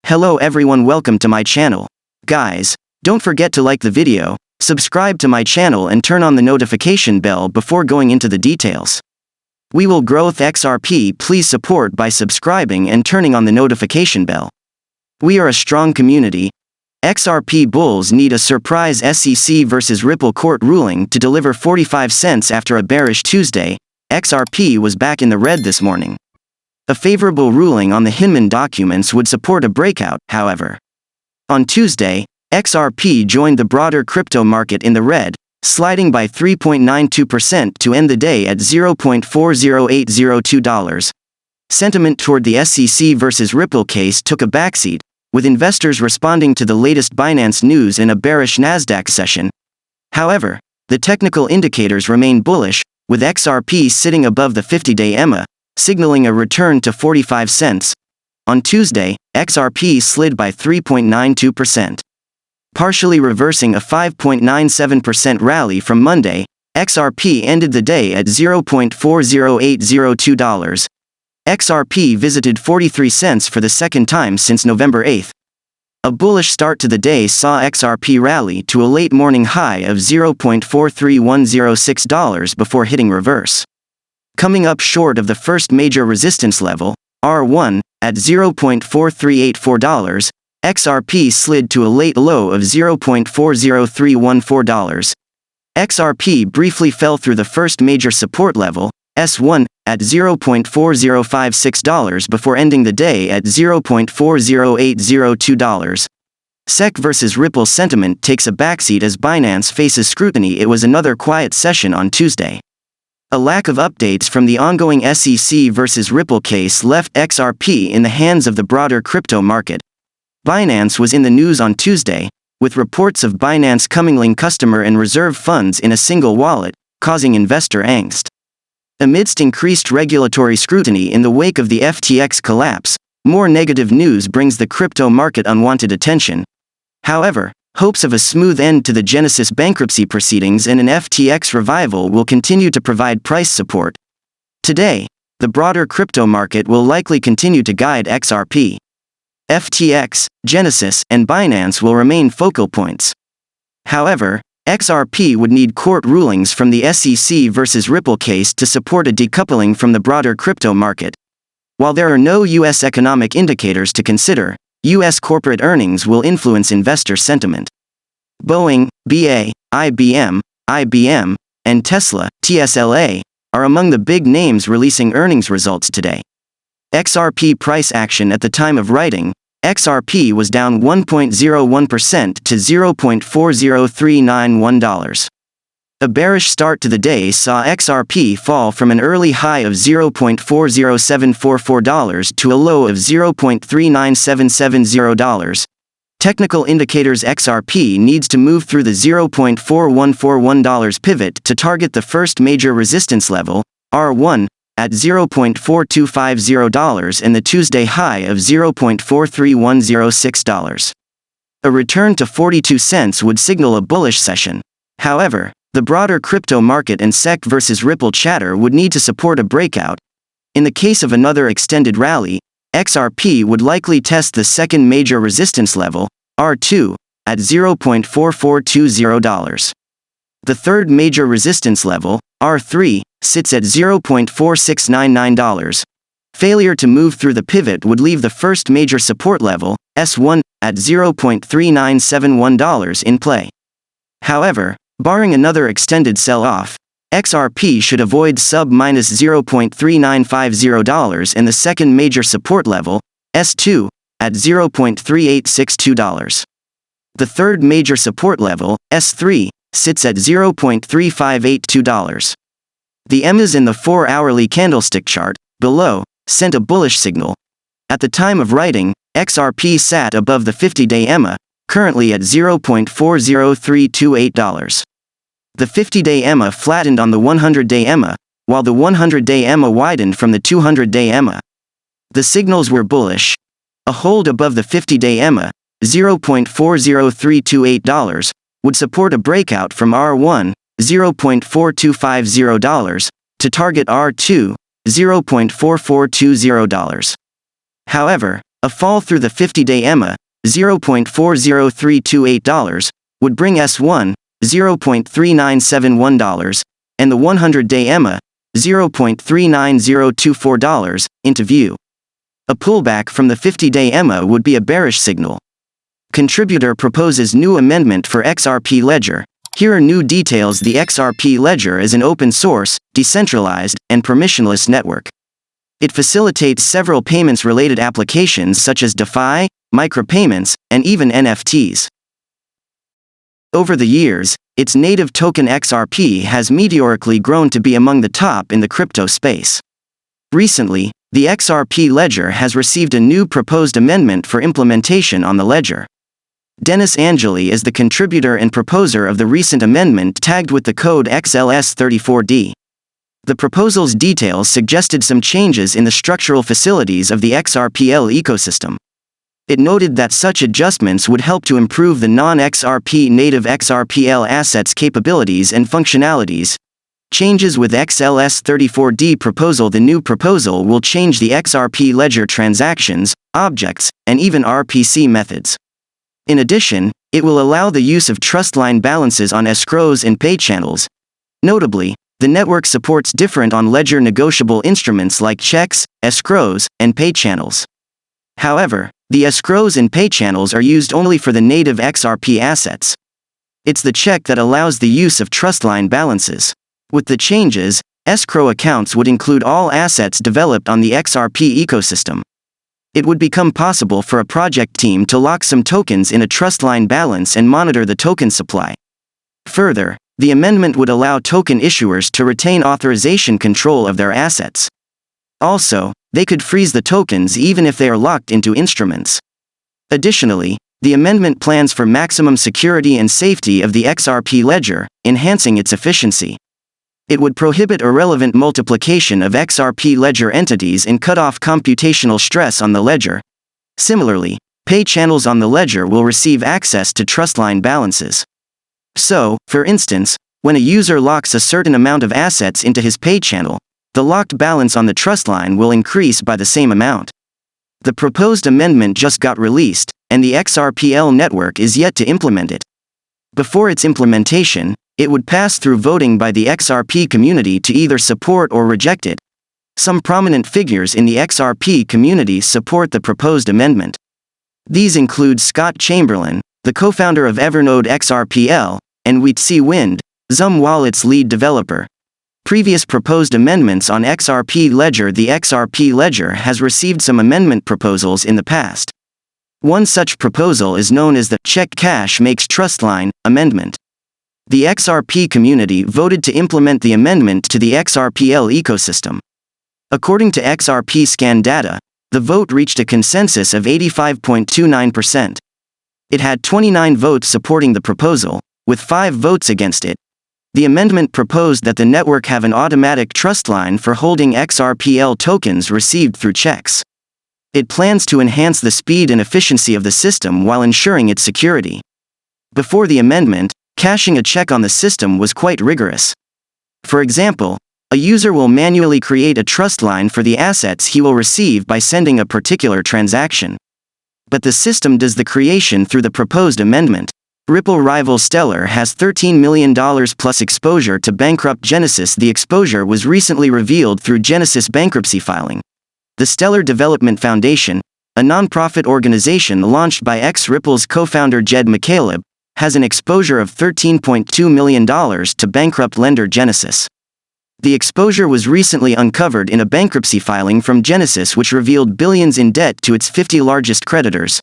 Hello everyone, welcome to my channel. Guys, don't forget to like the video, subscribe to my channel and turn on the notification bell before going into the details. We will growth XRP, please support by subscribing and turning on the notification bell. We are a strong community. XRP bulls need a surprise SEC versus Ripple court ruling to deliver 45 cents after a bearish Tuesday. XRP was back in the red this morning. A favorable ruling on the Hinman documents would support a breakout, however. On Tuesday, XRP joined the broader crypto market in the red, sliding by 3.92% to end the day at $0.40802. Sentiment toward the SEC versus Ripple case took a backseat, with investors responding to the latest Binance news in a bearish Nasdaq session. However, the technical indicators remain bullish, with XRP sitting above the 50-day EMA, signaling a return to 45 cents. On Tuesday, XRP slid by 3.92%. Partially reversing a 5.97% rally from Monday, XRP ended the day at $0.40802. XRP visited 43 cents for the second time since November 8. A bullish start to the day saw XRP rally to a late morning high of $0.43106 before hitting reverse. Coming up short of the first major resistance level, R1, at $0.4384, XRP slid to a late low of $0.40314. XRP briefly fell through the first major support level, S1, at $0.4056 before ending the day at $0.40802. SEC versus Ripple sentiment takes a backseat as Binance faces scrutiny. It was another quiet session on Tuesday. A lack of updates from the ongoing SEC versus Ripple case left XRP in the hands of the broader crypto market. Binance was in the news on Tuesday, with reports of Binance commingling customer and reserve funds in a single wallet, causing investor angst. Amidst increased regulatory scrutiny in the wake of the FTX collapse, more negative news brings the crypto market unwanted attention. However, hopes of a smooth end to the Genesis bankruptcy proceedings and an FTX revival will continue to provide price support. Today, the broader crypto market will likely continue to guide XRP. FTX, Genesis, and Binance will remain focal points. However, XRP would need court rulings from the SEC versus Ripple case to support a decoupling from the broader crypto market. While there are no U.S. economic indicators to consider, U.S. corporate earnings will influence investor sentiment. Boeing, BA, IBM, and Tesla, TSLA, are among the big names releasing earnings results today. XRP price action at the time of writing, XRP was down 1.01% to $0.40391. A bearish start to the day saw XRP fall from an early high of $0.40744 to a low of $0.39770. Technical indicators XRP needs to move through the $0.4141 pivot to target the first major resistance level, R1, at $0.4250 and the Tuesday high of $0.43106. A return to 42 cents would signal a bullish session. However, the broader crypto market and SEC versus Ripple chatter would need to support a breakout. In the case of another extended rally, XRP would likely test the second major resistance level, R2, at $0.4420. The third major resistance level, R3, sits at $0.4699. Failure to move through the pivot would leave the first major support level, S1, at $0.3971 in play. However, barring another extended sell-off, XRP should avoid sub-$0.3950 and the second major support level, S2, at $0.3862. The third major support level, S3, sits at $0.3582. The EMAs in the 4-hourly candlestick chart, below, sent a bullish signal. At the time of writing, XRP sat above the 50-day EMA, currently at $0.40328. The 50-day EMA flattened on the 100-day EMA, while the 100-day EMA widened from the 200-day EMA. The signals were bullish. A hold above the 50-day EMA, $0.40328, would support a breakout from R1, $0.4250, to target R2, $0.4420. However, A fall through the 50-day EMA, $0.40328, would bring S1, $0.3971, and the 100-day EMA, $0.39024, into view. A pullback from the 50-day EMA would be a bearish signal. Contributor proposes new amendment for XRP ledger. Here are new details. The XRP ledger is an open-source, decentralized, and permissionless network. It facilitates several payments-related applications such as DeFi, micropayments, and even NFTs. Over the years, its native token XRP has meteorically grown to be among the top in the crypto space. Recently, the XRP ledger has received a new proposed amendment for implementation on the ledger. Dennis Angeli is the contributor and proposer of the recent amendment tagged with the code XLS34D. The proposal's details suggested some changes in the structural facilities of the XRPL ecosystem. It noted that such adjustments would help to improve the non-XRP native XRPL assets' capabilities and functionalities. Changes with XLS34D proposal. The new proposal will change the XRP ledger transactions, objects, and even RPC methods. In addition, it will allow the use of trustline balances on escrows and pay channels. Notably, the network supports different on-ledger negotiable instruments like checks, escrows, and pay channels. However, the escrows and pay channels are used only for the native XRP assets. It's the check that allows the use of trustline balances. With the changes, escrow accounts would include all assets developed on the XRP ecosystem. It would become possible for a project team to lock some tokens in a trustline balance and monitor the token supply. Further, the amendment would allow token issuers to retain authorization control of their assets. Also, they could freeze the tokens even if they are locked into instruments. Additionally, the amendment plans for maximum security and safety of the XRP ledger, enhancing its efficiency. It would prohibit irrelevant multiplication of XRP ledger entities and cut off computational stress on the ledger. Similarly, pay channels on the ledger will receive access to trustline balances. So, for instance, when a user locks a certain amount of assets into his pay channel, the locked balance on the trustline will increase by the same amount. The proposed amendment just got released, and the XRPL network is yet to implement it. Before its implementation, it would pass through voting by the XRP community to either support or reject it. Some prominent figures in the XRP community support the proposed amendment. These include Scott Chamberlain, the co-founder of Evernode XRPL, and Weetsi Wind, Zum Wallet's lead developer. Previous proposed amendments on XRP ledger. The XRP ledger has received some amendment proposals in the past. One such proposal is known as the Check Cash Makes Trustline amendment. The XRP community voted to implement the amendment to the XRPL ecosystem. According to XRP scan data, the vote reached a consensus of 85.29%. It had 29 votes supporting the proposal, with 5 votes against it. The amendment proposed that the network have an automatic trust line for holding XRPL tokens received through checks. It plans to enhance the speed and efficiency of the system while ensuring its security. Before the amendment, cashing a check on the system was quite rigorous. For example, a user will manually create a trust line for the assets he will receive by sending a particular transaction. But the system does the creation through the proposed amendment. Ripple rival Stellar has $13 million plus exposure to bankrupt Genesis. The exposure was recently revealed through Genesis bankruptcy filing. The Stellar Development Foundation, a nonprofit organization launched by ex-Ripple's co-founder Jed McCaleb, has an exposure of $13.2 million to bankrupt lender Genesis. The exposure was recently uncovered in a bankruptcy filing from Genesis which revealed billions in debt to its 50 largest creditors.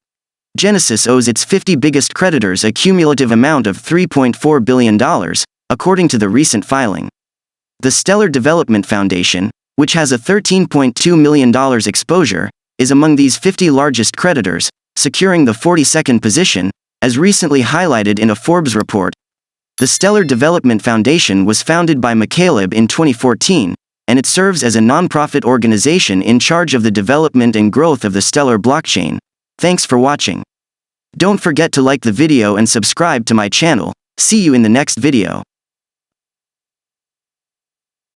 Genesis owes its 50 biggest creditors a cumulative amount of $3.4 billion, according to the recent filing. The Stellar Development Foundation, which has a $13.2 million exposure, is among these 50 largest creditors, securing the 42nd position, as recently highlighted in a Forbes report. The Stellar Development Foundation was founded by McCaleb in 2014, and it serves as a nonprofit organization in charge of the development and growth of the Stellar blockchain. Thanks for watching. Don't forget to like the video and subscribe to my channel. See you in the next video.